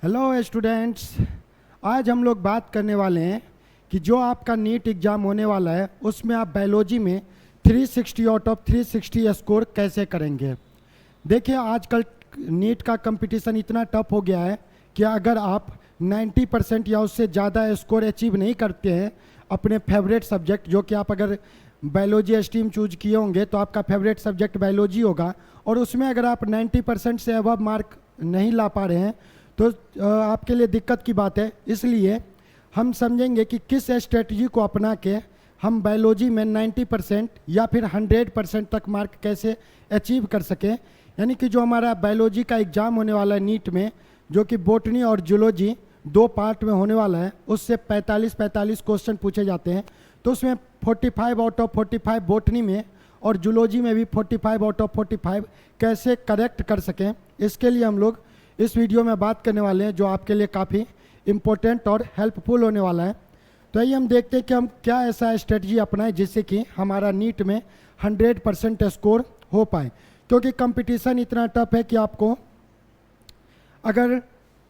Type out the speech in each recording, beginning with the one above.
Hello students. आज हम लोग बात करने वाले हैं कि जो आपका नीट एग्ज़ाम होने वाला है उसमें आप बायोलॉजी में 360 आउट ऑफ 360 स्कोर कैसे करेंगे। देखिए, आजकल नीट का कंपटीशन इतना टफ हो गया है कि अगर आप 90% या उससे ज़्यादा स्कोर अचीव नहीं करते हैं अपने फेवरेट सब्जेक्ट, जो कि आप अगर बायोलॉजी स्ट्रीम चूज किए होंगे तो आपका फेवरेट सब्जेक्ट बायोलॉजी होगा, और उसमें अगर आप 90% से अबव मार्क नहीं ला पा रहे हैं तो आपके लिए दिक्कत की बात है। इसलिए हम समझेंगे कि किस स्ट्रेटजी को अपना के हम बायोलॉजी में 90% या फिर 100% तक मार्क कैसे अचीव कर सकें। यानी कि जो हमारा बायोलॉजी का एग्ज़ाम होने वाला है नीट में, जो कि बॉटनी और जूलॉजी दो पार्ट में होने वाला है, उससे 45 क्वेश्चन पूछे जाते हैं। तो उसमें 45 आउट ऑफ 45 बॉटनी में और जूलॉजी में भी 45 आउट ऑफ 45 कैसे करेक्ट कर सकें, इसके लिए हम लोग इस वीडियो में बात करने वाले हैं, जो आपके लिए काफ़ी इम्पोर्टेंट और हेल्पफुल होने वाला है। तो आइए हम देखते हैं कि हम क्या ऐसा स्ट्रेटजी अपनाएं जिससे कि हमारा नीट में 100% स्कोर हो पाए। क्योंकि कंपटीशन इतना टफ है कि आपको अगर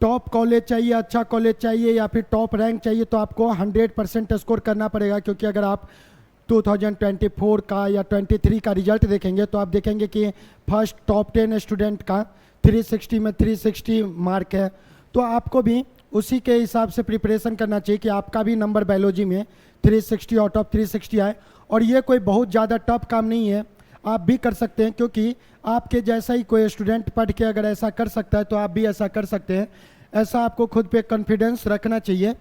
टॉप कॉलेज चाहिए, अच्छा कॉलेज चाहिए या फिर टॉप रैंक चाहिए तो आपको 100% स्कोर करना पड़ेगा। क्योंकि अगर आप 2024 का या 23 का रिजल्ट देखेंगे तो आप देखेंगे कि फर्स्ट टॉप 10 स्टूडेंट का 360 में 360 मार्क है। तो आपको भी उसी के हिसाब से प्रिपरेशन करना चाहिए कि आपका भी नंबर बायोलॉजी में 360 आउट ऑफ 360 आए। और ये कोई बहुत ज़्यादा टफ काम नहीं है, आप भी कर सकते हैं। क्योंकि आपके जैसा ही कोई स्टूडेंट पढ़ के अगर ऐसा कर सकता है तो आप भी ऐसा कर सकते हैं। ऐसा आपको खुद पे कॉन्फिडेंस रखना चाहिए।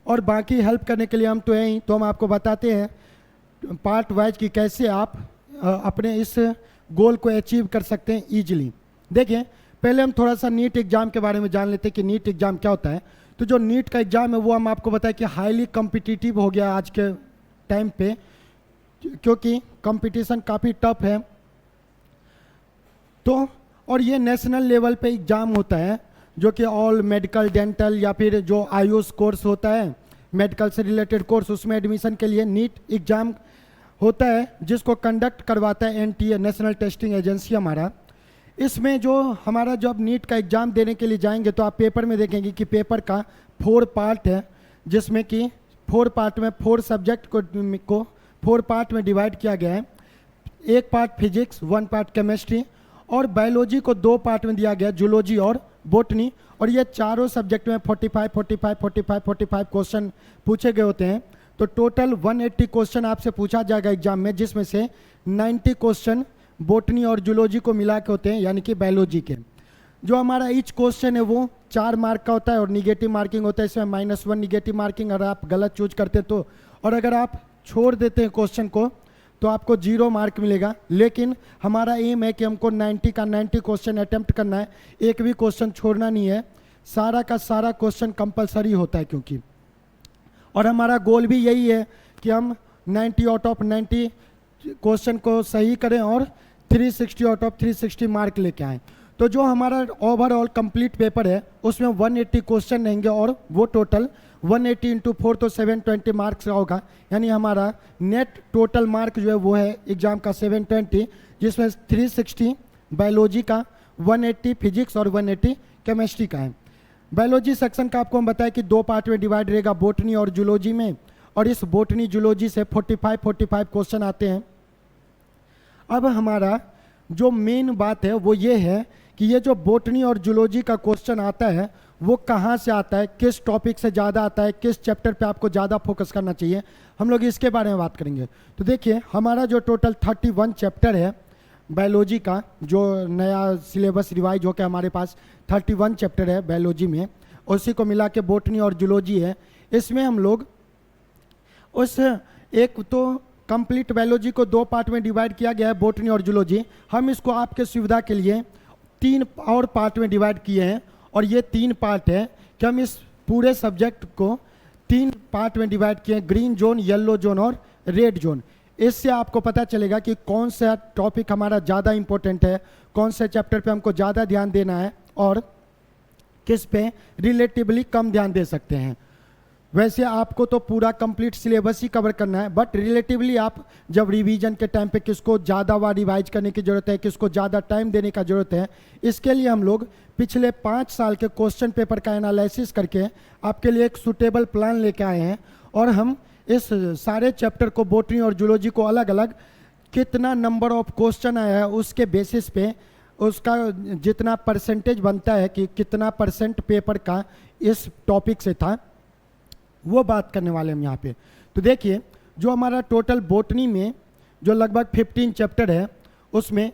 और बाकी हेल्प करने के लिए हम तो हैं ही, तो हम आपको बताते हैं पार्ट वाइज कि कैसे आप अपने इस गोल को अचीव कर सकते हैं ईजिली। देखिए, पहले हम थोड़ा सा नीट एग्ज़ाम के बारे में जान लेते हैं कि नीट एग्ज़ाम क्या होता है। तो जो नीट का एग्ज़ाम है वो हम आपको बताएं कि हाईली कॉम्पिटिटिव हो गया आज के टाइम पे, क्योंकि कंपटीशन काफ़ी टफ है। तो और ये नेशनल लेवल पे एग्ज़ाम होता है, जो कि ऑल मेडिकल, डेंटल या फिर जो आयुष कोर्स होता है, मेडिकल से रिलेटेड कोर्स, उसमें एडमिशन के लिए नीट एग्ज़ाम होता है, जिसको कंडक्ट करवाता है एनटीए, नेशनल टेस्टिंग एजेंसी हमारा। इसमें जो हमारा जब नीट का एग्ज़ाम देने के लिए जाएंगे तो आप पेपर में देखेंगे कि पेपर का 4 पार्ट है, जिसमें कि 4 पार्ट में 4 सब्जेक्ट को 4 पार्ट में डिवाइड किया गया है। एक पार्ट फिजिक्स, 1 पार्ट केमिस्ट्री, और बायोलॉजी को 2 पार्ट में दिया गया, जूलॉजी और बॉटनी। और ये चारों सब्जेक्ट में 45 क्वेश्चन पूछे गए होते हैं। तो टोटल 180 क्वेश्चन आपसे पूछा जाएगा एग्जाम में, जिसमें से 90 क्वेश्चन बॉटनी और जूलॉजी को मिला के होते हैं, यानी कि बायोलॉजी के। जो हमारा ईच क्वेश्चन है वो 4 मार्क का होता है और निगेटिव मार्किंग होता है। इसमें -1 निगेटिव मार्किंग अगर आप गलत चूज करते तो, और अगर आप छोड़ देते हैं क्वेश्चन को तो आपको 0 मार्क मिलेगा। लेकिन हमारा एम है कि हमको 90 का 90 क्वेश्चन अटेम्प्ट करना है, एक भी क्वेश्चन छोड़ना नहीं है, सारा का सारा क्वेश्चन कंपलसरी होता है। क्योंकि और हमारा गोल भी यही है कि हम 90 आउट ऑफ 90 क्वेश्चन को सही करें और 360 आउट ऑफ 360 मार्क लेके आएँ। तो जो हमारा ओवरऑल कंप्लीट पेपर है उसमें 180 क्वेश्चन रहेंगे, और वो टोटल 180 इंटू 4 तो 720 मार्क्स का होगा। यानी हमारा नेट टोटल मार्क जो है वो है एग्जाम का 720, जिसमें 360 बायोलॉजी का, 180 फिजिक्स और 180 केमिस्ट्री का है। बायोलॉजी सेक्शन का आपको हम बताएं कि 2 पार्ट में डिवाइड रहेगा, बॉटनी और जूलॉजी में। और इस बॉटनी जूलॉजी से 45 क्वेश्चन आते हैं। अब हमारा जो मेन बात है वो ये है कि ये जो बॉटनी और जूलॉजी का क्वेश्चन आता है वो कहाँ से आता है, किस टॉपिक से ज़्यादा आता है, किस चैप्टर पे आपको ज़्यादा फोकस करना चाहिए, हम लोग इसके बारे में बात करेंगे। तो देखिए, हमारा जो टोटल 31 चैप्टर है बायोलॉजी का, जो नया सिलेबस रिवाइज होकर हमारे पास 31 चैप्टर है बायोलॉजी में, उसी को मिला के बॉटनी और जूलॉजी है। इसमें हम लोग उस एक तो कंप्लीट बायोलॉजी को 2 पार्ट में डिवाइड किया गया है, बॉटनी और जूलॉजी। हम इसको आपके सुविधा के लिए 3 और पार्ट में डिवाइड किए हैं। और ये 3 पार्ट है कि हम इस पूरे सब्जेक्ट को 3 पार्ट में डिवाइड किए हैं, ग्रीन जोन, येलो जोन और रेड जोन। इससे आपको पता चलेगा कि कौन सा टॉपिक हमारा ज़्यादा इंपॉर्टेंट है, कौन से चैप्टर पे हमको ज़्यादा ध्यान देना है और किस पे रिलेटिवली कम ध्यान दे सकते हैं। वैसे आपको तो पूरा कंप्लीट सिलेबस ही कवर करना है, बट रिलेटिवली आप जब रिवीजन के टाइम पे किसको ज़्यादा बार रिवाइज करने की ज़रूरत है, किसको ज़्यादा टाइम देने का ज़रूरत है, इसके लिए हम लोग पिछले 5 साल के क्वेश्चन पेपर का एनालिसिस करके आपके लिए एक सूटेबल प्लान लेके आए हैं। और हम इस सारे चैप्टर को, बॉटनी और जूलॉजी को, अलग अलग कितना नंबर ऑफ क्वेश्चन आया है उसके बेसिस पे उसका जितना परसेंटेज बनता है कि कितना परसेंट पेपर का इस टॉपिक से था, वो बात करने वाले हम यहाँ पे। तो देखिए, जो हमारा टोटल बॉटनी में जो लगभग 15 चैप्टर है, उसमें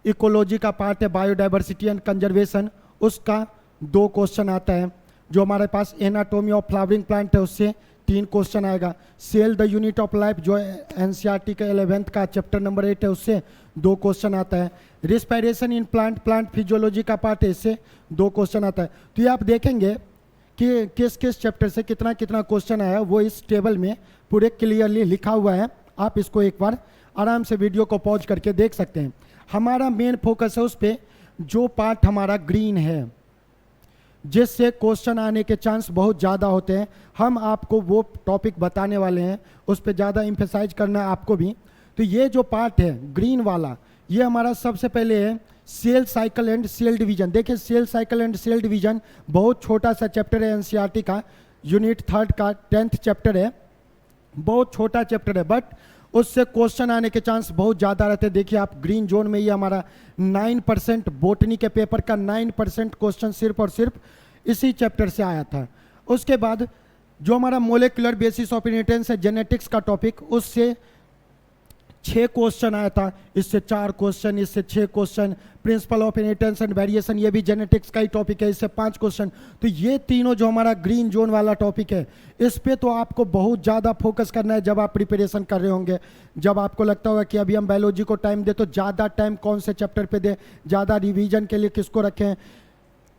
इकोलॉजी का पार्ट है, बायोडाइवर्सिटी एंड कंजर्वेशन, उसका 2 क्वेश्चन आता है। जो हमारे पास एनाटॉमी ऑफ फ्लावरिंग प्लांट है, उससे 3 क्वेश्चन आएगा। Cell the unit of life, जो एनसीईआरटी का 11th का चैप्टर नंबर 8 है, उससे 2 क्वेश्चन आता है। रिस्पायरेशन इन प्लांट फिजियोलॉजी का पार्ट है, इससे 2 क्वेश्चन आता है। तो ये आप देखेंगे कि किस किस चैप्टर से कितना कितना क्वेश्चन आया, वो इस टेबल में पूरे क्लियरली लिखा हुआ है। आप इसको एक बार आराम से वीडियो को पॉज करके देख सकते हैं। हमारा मेन फोकस है उस पर जो पार्ट हमारा ग्रीन है, जिससे क्वेश्चन आने के चांस बहुत ज़्यादा होते हैं। हम आपको वो टॉपिक बताने वाले हैं, उस पर ज़्यादा एम्फेसाइज करना है आपको भी। तो ये जो पार्ट है ग्रीन वाला, ये हमारा सबसे पहले है cell cycle and cell division. देखिए, cell cycle and cell division बहुत छोटा सा चैप्टर है, एनसीईआरटी का यूनिट 3 का 10th चैप्टर है। बहुत छोटा चैप्टर है, बट उससे क्वेश्चन आने के चांस बहुत ज़्यादा रहते हैं। देखिए आप, ग्रीन जोन में ये हमारा 9% बॉटनी के पेपर का 9% क्वेश्चन सिर्फ और सिर्फ इसी चैप्टर से आया था। उसके बाद जो हमारा मोलेकुलर बेसिस ऑफ इनहेरिटेंस है, जेनेटिक्स का टॉपिक, उससे 6 क्वेश्चन आया था, इससे 4 क्वेश्चन, इससे 6 question. Principal of inheritance and variation, ये भी जेनेटिक्स का ही टॉपिक है, इससे 5 क्वेश्चन। तो ये तीनों जो हमारा ग्रीन जोन वाला टॉपिक है, इस पे तो आपको बहुत ज़्यादा फोकस करना है जब आप प्रिपरेशन कर रहे होंगे। जब आपको लगता होगा कि अभी हम बायोलॉजी को टाइम दे, तो ज़्यादा टाइम कौन से चैप्टर पे दें, ज़्यादा रिवीजन के लिए किसको रखें।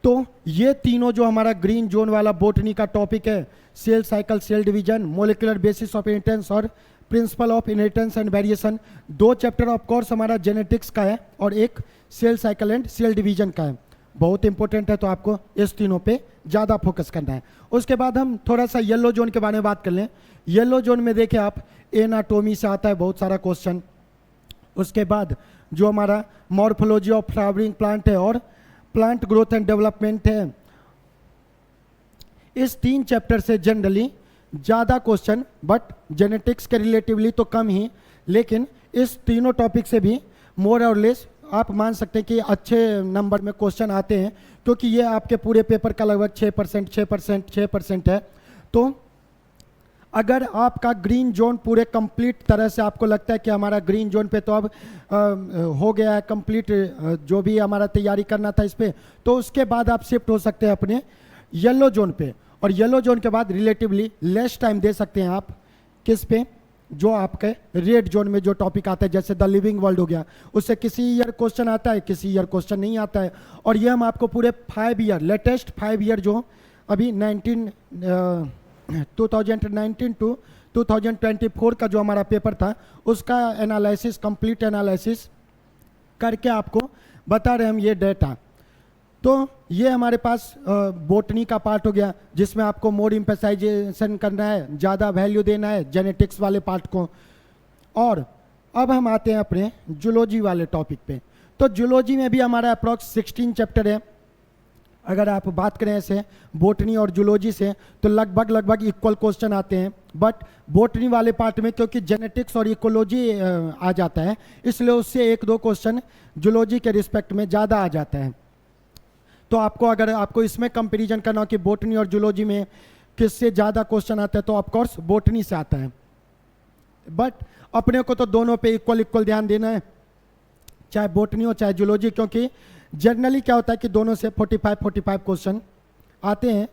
तो ये तीनों जो हमारा ग्रीन जोन वाला बॉटनी का टॉपिक है, cell cycle, cell division, molecular basis of inheritance और principle of inheritance and variation, 2 chapter of course हमारा जेनेटिक्स का है और एक cell cycle and cell division का है। बहुत इंपॉर्टेंट है, तो आपको इस तीनों पे ज़्यादा फोकस करना है। उसके बाद हम थोड़ा सा येलो जोन के बारे में बात कर लें। येलो जोन में देखिए आप, एनाटोमी से आता है बहुत सारा क्वेश्चन। उसके बाद जो हमारा मॉर्फोलॉजी ऑफ फ्लावरिंग प्लांट है और प्लांट ग्रोथ एंड डेवलपमेंट है, इस 3 चैप्टर से जनरली ज़्यादा क्वेश्चन, बट जेनेटिक्स के रिलेटिवली तो कम ही, लेकिन इस तीनों टॉपिक से भी मोर और लेस आप मान सकते हैं कि अच्छे नंबर में क्वेश्चन आते हैं, क्योंकि ये आपके पूरे पेपर का लगभग 6% है। तो अगर आपका ग्रीन जोन पूरे कंप्लीट तरह से आपको लगता है कि हमारा ग्रीन जोन पे तो अब हो गया है कंप्लीट, जो भी हमारा तैयारी करना था इस पे, तो उसके बाद आप शिफ्ट हो सकते हैं अपने येलो जोन पे। और येलो जोन के बाद रिलेटिवली लेस टाइम दे सकते हैं आप किस पे, जो आपके रेड जोन में जो टॉपिक आता है, जैसे द लिविंग वर्ल्ड हो गया, उससे किसी ईयर क्वेश्चन आता है, किसी ईयर क्वेश्चन नहीं आता है। और ये हम आपको पूरे 5 ईयर, लेटेस्ट 5 ईयर जो अभी 2019 टू 2024 का जो हमारा पेपर था, उसका एनालिसिस, कंप्लीट एनालिसिस करके आपको बता रहे हम ये डेटा। तो ये हमारे पास बॉटनी का पार्ट हो गया, जिसमें आपको मोर एम्फसाइजेशन करना है, ज़्यादा वैल्यू देना है जेनेटिक्स वाले पार्ट को। और अब हम आते हैं अपने जूलॉजी वाले टॉपिक पे। तो जूलॉजी में भी हमारा अप्रॉक्स 16 चैप्टर है। अगर आप बात करें ऐसे बॉटनी और जूलॉजी से, तो लगभग इक्वल क्वेश्चन आते हैं। बट बॉटनी वाले पार्ट में क्योंकि जेनेटिक्स और इकोलॉजी आ जाता है, इसलिए उससे 1-2 क्वेश्चन जूलॉजी के रिस्पेक्ट में ज़्यादा आ जाता है। तो आपको, अगर आपको इसमें कंपैरिजन करना हो कि बॉटनी और जूलॉजी में किससे ज़्यादा क्वेश्चन आता है, तो ऑफकोर्स बॉटनी से आता है। बट अपने को तो दोनों पे इक्वल ध्यान देना है, चाहे बॉटनी हो चाहे जूलॉजी, क्योंकि जनरली क्या होता है कि दोनों से 45 क्वेश्चन आते हैं।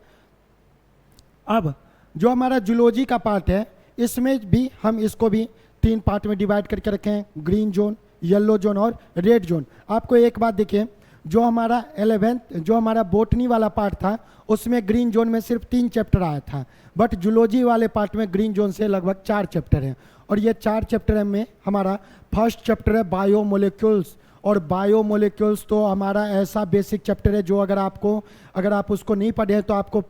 अब जो हमारा जूलॉजी का पार्ट है, इसमें भी हम इसको भी 3 पार्ट में डिवाइड करके रखे हैं, ग्रीन जोन, येलो जोन और रेड जोन। आपको एक बात देखिए, जो हमारा 11th जो हमारा बॉटनी वाला पार्ट था, उसमें ग्रीन जोन में सिर्फ 3 चैप्टर आया था, बट जूलॉजी वाले पार्ट में ग्रीन जोन से लगभग 4 चैप्टर हैं। और ये 4 चैप्टर में हमारा फर्स्ट चैप्टर है बायोमोलिक्यूल्स। और बायोमोलिक्यूल्स तो हमारा ऐसा बेसिक चैप्टर है जो अगर आप उसको नहीं पढ़े हैं तो आपको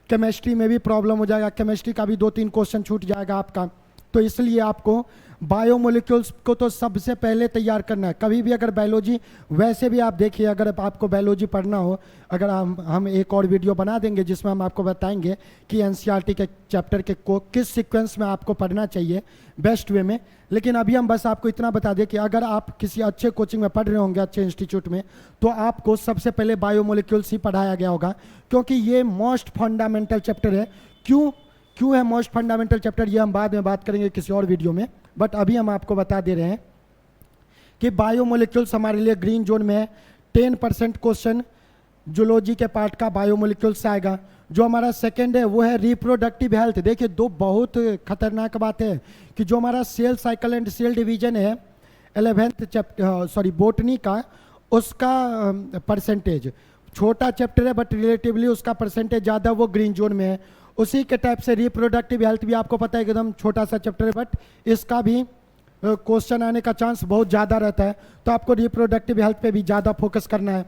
केमिस्ट्री में भी प्रॉब्लम हो जाएगा, केमिस्ट्री का भी 2-3 क्वेश्चन छूट जाएगा आपका। तो इसलिए आपको बायोमोलिक्यूल्स को तो सबसे पहले तैयार करना है। कभी भी अगर बायोलॉजी, वैसे भी आप देखिए अगर आपको बायोलॉजी पढ़ना हो, अगर हम एक और वीडियो बना देंगे जिसमें हम आपको बताएंगे कि एनसीईआरटी के चैप्टर के को किस सीक्वेंस में आपको पढ़ना चाहिए बेस्ट वे में। लेकिन अभी हम बस आपको इतना बता दें कि अगर आप किसी अच्छे कोचिंग में पढ़ रहे होंगे, अच्छे इंस्टीट्यूट में, तो आपको सबसे पहले बायोमोलिक्यूल्स ही पढ़ाया गया होगा, क्योंकि ये मोस्ट फंडामेंटल चैप्टर है। क्यों है मोस्ट फंडामेंटल चैप्टर, ये हम बाद में बात करेंगे किसी और वीडियो में, बट अभी हम आपको बता दे रहे हैं कि बायोमोलिक्यूल्स हमारे लिए ग्रीन जोन में है। 10% क्वेश्चन जूलॉजी के पार्ट का बायोमोलिक्यूल्स से आएगा। जो हमारा सेकंड है वो है रिप्रोडक्टिव हेल्थ। देखिए दो बहुत खतरनाक बात है कि जो हमारा cell cycle and cell division है 11th चैप्टर बोटनी का, उसका परसेंटेज छोटा चैप्टर है बट रिलेटिवली उसका परसेंटेज ज़्यादा, वो ग्रीन जोन में है। उसी के टाइप से रिप्रोडक्टिव हेल्थ भी आपको पता है एकदम छोटा सा चैप्टर है, बट इसका भी क्वेश्चन आने का चांस बहुत ज़्यादा रहता है। तो आपको रिप्रोडक्टिव हेल्थ पे भी ज़्यादा फोकस करना है।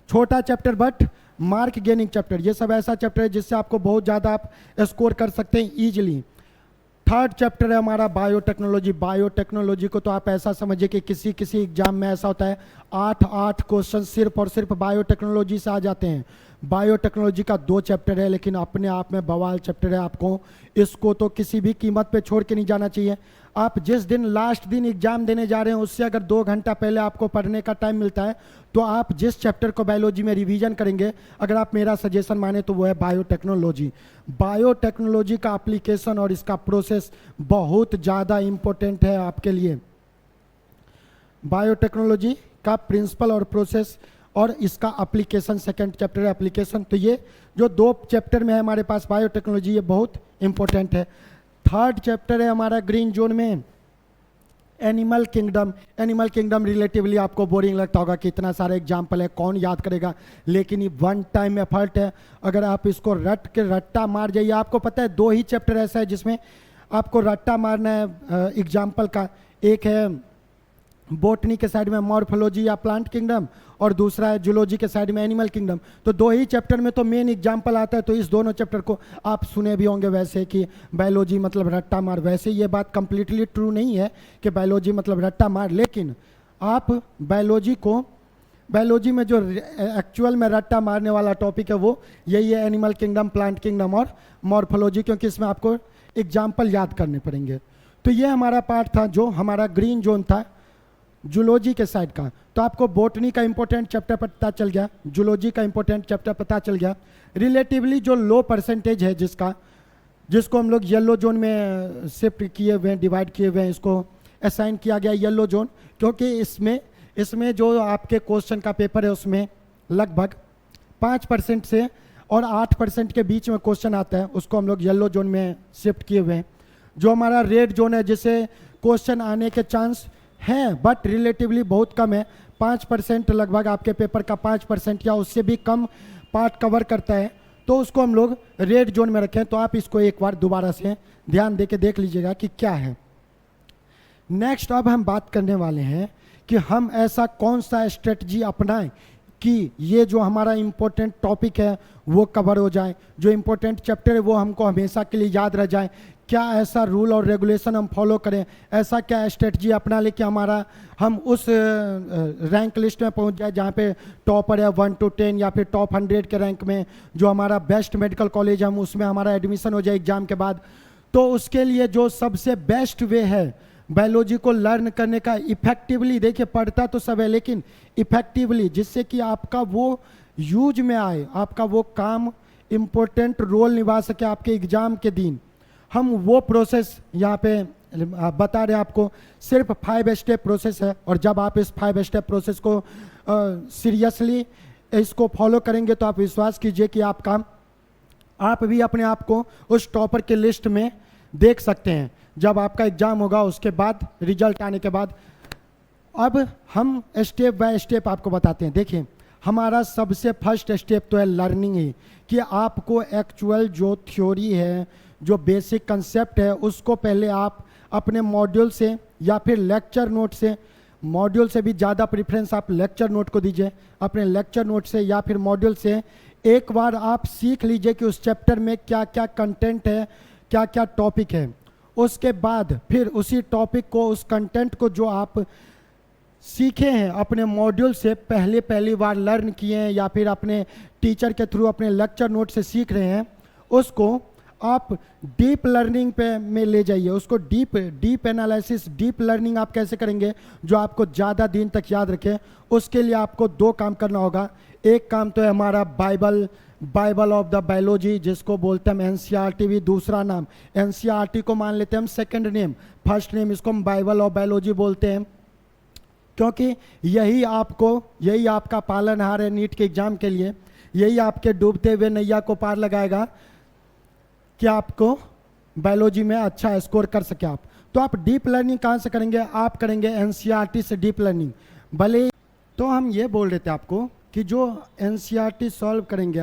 छोटा chapter but mark gaining chapter, ये सब ऐसा चैप्टर है जिससे आपको बहुत ज़्यादा आप स्कोर कर सकते हैं ईजिली। थर्ड चैप्टर है हमारा बायोटेक्नोलॉजी। बायोटेक्नोलॉजी को तो आप ऐसा समझिए कि किसी एग्जाम में ऐसा होता है 8 क्वेश्चन सिर्फ और सिर्फ बायोटेक्नोलॉजी से आ जाते हैं। बायोटेक्नोलॉजी का 2 चैप्टर है, लेकिन अपने आप में बवाल चैप्टर है। आपको इसको तो किसी भी कीमत पे छोड़ के नहीं जाना चाहिए। आप जिस दिन लास्ट दिन एग्जाम देने जा रहे हैं उससे अगर 2 घंटा पहले आपको पढ़ने का टाइम मिलता है तो आप जिस चैप्टर को बायोलॉजी में रिवीजन करेंगे, अगर आप मेरा सजेशन माने तो वो है बायोटेक्नोलॉजी। बायोटेक्नोलॉजी का एप्लीकेशन और इसका प्रोसेस बहुत ज़्यादा इम्पोर्टेंट है आपके लिए। बायोटेक्नोलॉजी का प्रिंसिपल और प्रोसेस और इसका एप्लीकेशन, सेकंड चैप्टर है एप्लीकेशन। तो ये जो 2 चैप्टर में है हमारे पास बायोटेक्नोलॉजी, ये बहुत इंपॉर्टेंट है। थर्ड चैप्टर है हमारा ग्रीन जोन में animal kingdom. Animal kingdom relatively आपको बोरिंग लगता होगा कि इतना सारा एग्जाम्पल है कौन याद करेगा, लेकिन ये 1 टाइम एफर्ट है। अगर आप इसको रट के रट्टा मार जाइए, आपको पता है 2 ही चैप्टर ऐसा है जिसमें आपको रट्टा मारना है एग्जाम्पल का। एक है बोटनी के साइड में मॉर्फोलॉजी या प्लांट किंगडम, और दूसरा है जूलॉजी के साइड में एनिमल किंगडम। तो 2 ही चैप्टर में तो मेन एग्जाम्पल आता है। तो इस दोनों चैप्टर को आप सुने भी होंगे वैसे कि बायोलॉजी मतलब रट्टा मार। वैसे ये बात कंप्लीटली ट्रू नहीं है कि बायोलॉजी मतलब रट्टा मार, लेकिन आप बायोलॉजी में जो एक्चुअल में रट्टा मारने वाला टॉपिक है वो यही है, एनिमल किंगडम, प्लांट किंगडम और मॉर्फोलॉजी, क्योंकि इसमें आपको एग्जाम्पल याद करने पड़ेंगे। तो ये हमारा पार्ट था जो हमारा ग्रीन जोन था जूलॉजी के साइड का। तो आपको बोटनी का इंपॉर्टेंट चैप्टर पता चल गया, जूलॉजी का इंपॉर्टेंट चैप्टर पता चल गया। रिलेटिवली जो लो परसेंटेज है जिसको हम लोग येलो जोन में शिफ्ट किए हुए हैं, डिवाइड किए हुए हैं, इसको असाइन किया गया येलो जोन, क्योंकि इसमें जो आपके क्वेश्चन का पेपर है उसमें लगभग 5% से और 8% के बीच में क्वेश्चन आता है, उसको हम लोग येलो जोन में शिफ्ट किए हुए हैं। जो हमारा रेड जोन है जिसे क्वेश्चन आने के चांस हैं बट रिलेटिवली बहुत कम है, 5% लगभग आपके पेपर का 5% या उससे भी कम पार्ट कवर करता है, तो उसको हम लोग रेड जोन में रखें। तो आप इसको एक बार दोबारा से ध्यान दे के देख लीजिएगा कि क्या है। नेक्स्ट अब हम बात करने वाले हैं कि हम ऐसा कौन सा स्ट्रेटजी अपनाएं कि ये जो हमारा इम्पोर्टेंट टॉपिक है वो कवर हो जाए, जो इम्पोर्टेंट चैप्टर है वो हमको हमेशा के लिए याद रह जाए। क्या ऐसा रूल और रेगुलेशन हम फॉलो करें, ऐसा क्या स्ट्रेटजी अपना ले कि हम उस रैंक लिस्ट में पहुंच जाए जहाँ पे टॉपर है 1 to 10 या फिर टॉप 100 के रैंक में, जो हमारा बेस्ट मेडिकल कॉलेज हम उसमें हमारा एडमिशन हो जाए एग्जाम के बाद। तो उसके लिए जो सबसे बेस्ट वे है बायोलॉजी को लर्न करने का इफेक्टिवली, देखिए पढ़ता तो सब है लेकिन इफेक्टिवली, जिससे कि आपका वो यूज में आए, आपका वो काम इम्पोर्टेंट रोल निभा सके आपके एग्जाम के दिन, हम वो प्रोसेस यहाँ पे बता रहे हैं आपको। सिर्फ 5 स्टेप प्रोसेस है, और जब आप इस 5 स्टेप प्रोसेस को सीरियसली इसको फॉलो करेंगे तो आप विश्वास कीजिए कि आप भी अपने आप को उस टॉपर के लिस्ट में देख सकते हैं जब आपका एग्जाम होगा, उसके बाद रिजल्ट आने के बाद। अब हम स्टेप बाय स्टेप आपको बताते हैं। देखिए हमारा सबसे फर्स्ट स्टेप तो है लर्निंग ही, कि आपको एक्चुअल जो थ्योरी है, जो बेसिक कंसेप्ट है, उसको पहले आप अपने मॉड्यूल से या फिर लेक्चर नोट से, मॉड्यूल से भी ज़्यादा प्रेफरेंस आप लेक्चर नोट को दीजिए, अपने लेक्चर नोट से या फिर मॉड्यूल से एक बार आप सीख लीजिए कि उस चैप्टर में क्या क्या कंटेंट है, क्या क्या टॉपिक है। उसके बाद फिर उसी टॉपिक को, उस कंटेंट को जो आप सीखे हैं अपने मॉड्यूल से, पहली बार लर्न किए हैं या फिर अपने टीचर के थ्रू अपने लेक्चर नोट से सीख रहे हैं, उसको आप डीप लर्निंग पे में ले जाइए। उसको डीप एनालिसिस, डीप लर्निंग आप कैसे करेंगे जो आपको ज़्यादा दिन तक याद रखे। उसके लिए आपको 2 काम करना होगा। एक काम तो है हमारा बाइबल ऑफ द बायोलॉजी, जिसको बोलते हैं हम एनसीईआरटी, भी दूसरा नाम एनसीईआरटी को मान लेते हैं हम सेकंड नेम, फर्स्ट नेम इसको हम बाइबल ऑफ बायोलॉजी बोलते हैं, क्योंकि यही आपका पालनहार है नीट के एग्जाम के लिए। यही आपके डूबते हुए नैया को पार लगाएगा कि आपको बायोलॉजी में अच्छा स्कोर कर सके आप। तो आप डीप लर्निंग कहाँ से करेंगे? आप करेंगे एनसीईआरटी से डीप लर्निंग। भले तो हम ये बोल रहे थे आपको कि जो एनसीईआरटी सॉल्व करेंगे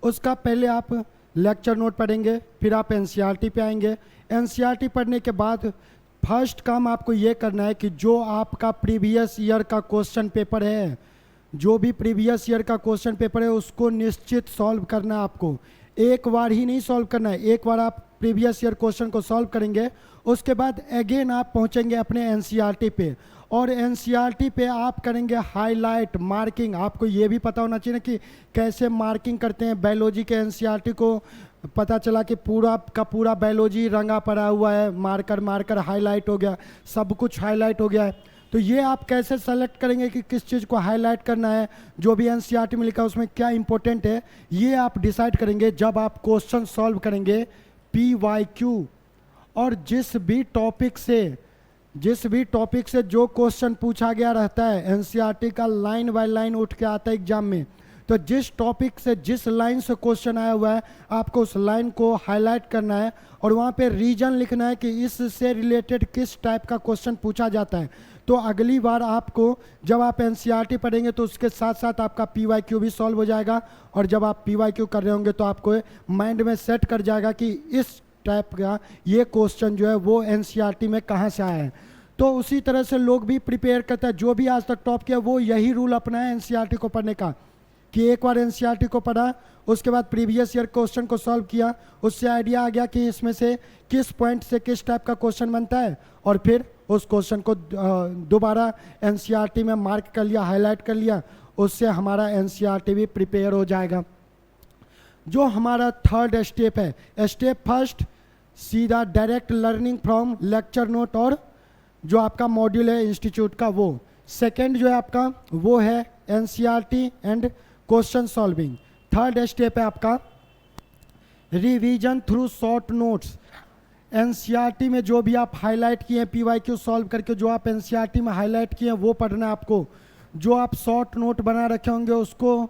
उसका पहले आप लेक्चर नोट पढ़ेंगे, फिर आप एनसीईआरटी पे आएंगे। एनसीईआरटी पढ़ने के बाद फर्स्ट काम आपको ये करना है कि जो आपका प्रीवियस ईयर का क्वेश्चन पेपर है, जो भी प्रीवियस ईयर का क्वेश्चन पेपर है उसको निश्चित सॉल्व करना है आपको। एक बार ही नहीं सॉल्व करना है, एक बार आप प्रीवियस ईयर क्वेश्चन को सॉल्व करेंगे, उसके बाद अगेन आप पहुंचेंगे अपने एनसीईआरटी पे, और एनसीईआरटी पे आप करेंगे हाईलाइट मार्किंग। आपको ये भी पता होना चाहिए ना कि कैसे मार्किंग करते हैं बायोलॉजी के। एनसीईआरटी को पता चला कि पूरा का पूरा बायोलॉजी रंगा पड़ा हुआ है, मार्कर हाईलाइट हो गया, सब कुछ हाईलाइट हो गया है। तो ये आप कैसे सेलेक्ट करेंगे कि किस चीज़ को हाईलाइट करना है, जो भी एनसीईआरटी में लिखा है उसमें क्या इंपॉर्टेंट है, ये आप डिसाइड करेंगे जब आप क्वेश्चन सॉल्व करेंगे PYQ। और जिस भी टॉपिक से जो क्वेश्चन पूछा गया रहता है एनसीईआरटी का, लाइन बाय लाइन उठ के आता है एग्जाम में, तो जिस टॉपिक से, जिस लाइन से क्वेश्चन आया हुआ है, आपको उस लाइन को हाईलाइट करना है और वहाँ पे रीजन लिखना है कि इससे रिलेटेड किस टाइप का क्वेश्चन पूछा जाता है। तो अगली बार आपको जब आप एनसीईआरटी पढ़ेंगे तो उसके साथ साथ आपका PYQ भी सॉल्व हो जाएगा, और जब आप PYQ कर रहे होंगे तो आपको माइंड में सेट कर जाएगा कि इस टाइप का ये क्वेश्चन जो है वो एनसीईआरटी में कहाँ से आया है। तो उसी तरह से लोग भी प्रिपेयर करते हैं, जो भी आज तक टॉप किया वो यही रूल अपनाए एनसीईआरटी को पढ़ने का, कि एक बार एनसीईआरटी को पढ़ा, उसके बाद प्रीवियस ईयर क्वेश्चन को सॉल्व किया, उससे आइडिया आ गया कि इसमें से किस पॉइंट से किस टाइप का क्वेश्चन बनता है, और फिर उस क्वेश्चन को दोबारा एनसीईआरटी में मार्क कर लिया, हाईलाइट कर लिया, उससे हमारा एनसीईआरटी भी प्रिपेयर हो जाएगा। जो हमारा थर्ड स्टेप है, स्टेप फर्स्ट सीधा direct learning from lecture note और जो आपका मॉड्यूल है इंस्टीट्यूट का, वो सेकेंड जो है आपका वो है NCERT and question solving. Third step है आपका revision through short notes. NCERT में जो भी आप हाईलाइट किए हैं, PYQ सॉल्व करके जो आप एनसीईआरटी में हाईलाइट किए हैं वो पढ़ना है आपको। जो आप शॉर्ट नोट बना रखे होंगे उसको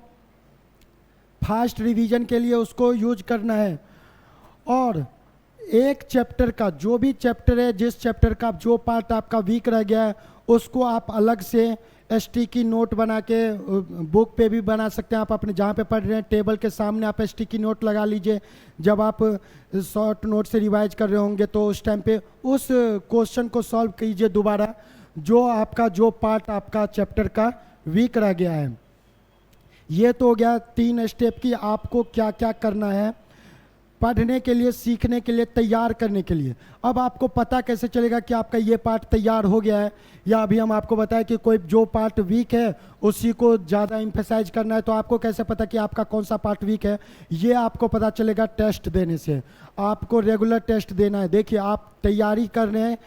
फास्ट रिवीजन के लिए उसको यूज करना है। और एक चैप्टर का, जो भी चैप्टर है, जिस चैप्टर का जो पार्ट आपका वीक रह गया है उसको आप अलग से स्टिकी नोट बना के, बुक पे भी बना सकते हैं आप, अपने जहाँ पे पढ़ रहे हैं टेबल के सामने आप स्टिकी नोट लगा लीजिए। जब आप शॉर्ट नोट से रिवाइज कर रहे होंगे तो उस टाइम पे उस क्वेश्चन को सॉल्व कीजिए दोबारा, जो पार्ट आपका चैप्टर का वीक रह गया है। ये तो हो गया 3 स्टेप की आपको क्या क्या करना है पढ़ने के लिए, सीखने के लिए, तैयार करने के लिए। अब आपको पता कैसे चलेगा कि आपका ये पार्ट तैयार हो गया है, या अभी हम आपको बताएं कि कोई जो पार्ट वीक है उसी को ज़्यादा एम्फेसाइज करना है, तो आपको कैसे पता कि आपका कौन सा पार्ट वीक है? ये आपको पता चलेगा टेस्ट देने से। आपको रेगुलर टेस्ट देना है। देखिए, आप तैयारी कर रहे हैं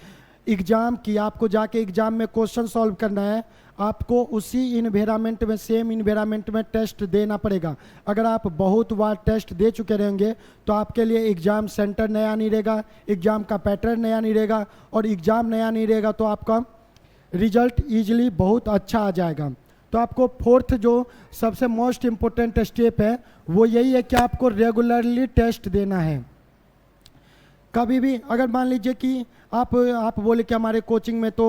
एग्ज़ाम की, आपको जाके एग्ज़ाम में क्वेश्चन सॉल्व करना है, आपको उसी इन्वायरमेंट में, सेम इन्वायरमेंट में टेस्ट देना पड़ेगा। अगर आप बहुत बार टेस्ट दे चुके रहेंगे तो आपके लिए एग्ज़ाम सेंटर नया नहीं रहेगा, एग्ज़ाम का पैटर्न नया नहीं रहेगा, और एग्ज़ाम नया नहीं रहेगा तो आपका रिजल्ट ईजिली बहुत अच्छा आ जाएगा। तो आपको फोर्थ जो सबसे मोस्ट इम्पोर्टेंट स्टेप है वो यही है कि आपको रेगुलरली टेस्ट देना है। कभी भी अगर मान लीजिए कि आप बोले कि हमारे कोचिंग में तो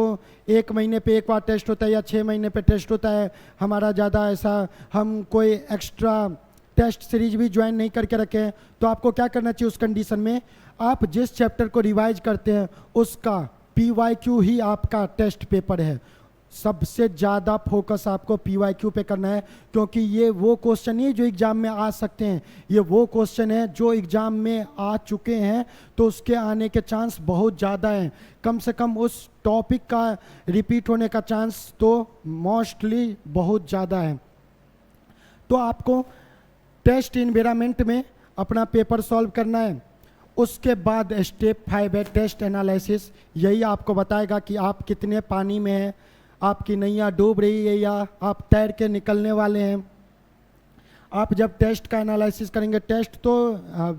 1 महीने पे एक बार टेस्ट होता है या 6 महीने पे टेस्ट होता है, हमारा ज़्यादा ऐसा हम कोई एक्स्ट्रा टेस्ट सीरीज भी ज्वाइन नहीं करके रखे हैं, तो आपको क्या करना चाहिए उस कंडीशन में? आप जिस चैप्टर को रिवाइज करते हैं उसका PYQ ही आपका टेस्ट पेपर है। सबसे ज़्यादा फोकस आपको PYQ पे करना है, क्योंकि ये वो क्वेश्चन नहीं है जो एग्ज़ाम में आ सकते हैं, ये वो क्वेश्चन है जो एग्ज़ाम में आ चुके हैं, तो उसके आने के चांस बहुत ज़्यादा हैं। कम से कम उस टॉपिक का रिपीट होने का चांस तो मोस्टली बहुत ज़्यादा है। तो आपको टेस्ट इन्वायरमेंट में अपना पेपर सॉल्व करना है। उसके बाद स्टेप 5 है टेस्ट एनालिसिस। यही आपको बताएगा कि आप कितने पानी में हैं, आपकी नैया डूब रही है या आप तैर के निकलने वाले हैं। आप जब टेस्ट का एनालिसिस करेंगे, टेस्ट तो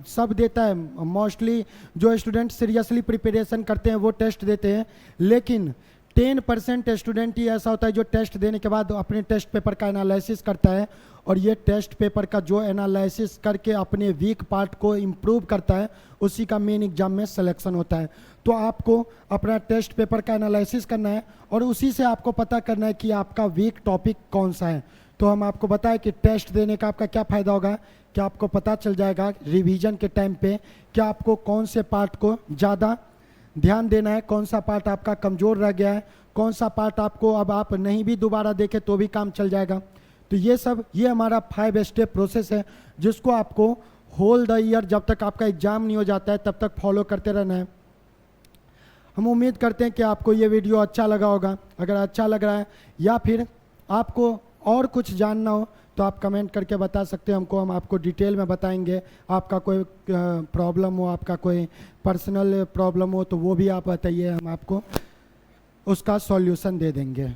सब देता है, मोस्टली जो स्टूडेंट सीरियसली प्रिपरेशन करते हैं वो टेस्ट देते हैं, लेकिन 10% स्टूडेंट ही ऐसा होता है जो टेस्ट देने के बाद अपने टेस्ट पेपर का एनालिसिस करता है, और ये टेस्ट पेपर का जो एनालिसिस करके अपने वीक पार्ट को इम्प्रूव करता है, उसी का मेन एग्जाम में सिलेक्शन होता है। तो आपको अपना टेस्ट पेपर का एनालिसिस करना है और उसी से आपको पता करना है कि आपका वीक टॉपिक कौन सा है। तो हम आपको बताएं कि टेस्ट देने का आपका क्या फ़ायदा होगा, कि आपको पता चल जाएगा रिवीजन के टाइम पे कि आपको कौन से पार्ट को ज़्यादा ध्यान देना है, कौन सा पार्ट आपका कमज़ोर रह गया है, कौन सा पार्ट आपको अब आप नहीं भी दोबारा देखें तो भी काम चल जाएगा। तो ये हमारा 5 स्टेप प्रोसेस है, जिसको आपको होल द ईयर जब तक आपका एग्ज़ाम नहीं हो जाता है तब तक फॉलो करते रहना है। हम उम्मीद करते हैं कि आपको ये वीडियो अच्छा लगा होगा। अगर अच्छा लग रहा है या फिर आपको और कुछ जानना हो तो आप कमेंट करके बता सकते हैं हमको, हम आपको डिटेल में बताएंगे। आपका कोई प्रॉब्लम हो, आपका कोई पर्सनल प्रॉब्लम हो तो वो भी आप बताइए, हम आपको उसका सॉल्यूशन दे देंगे।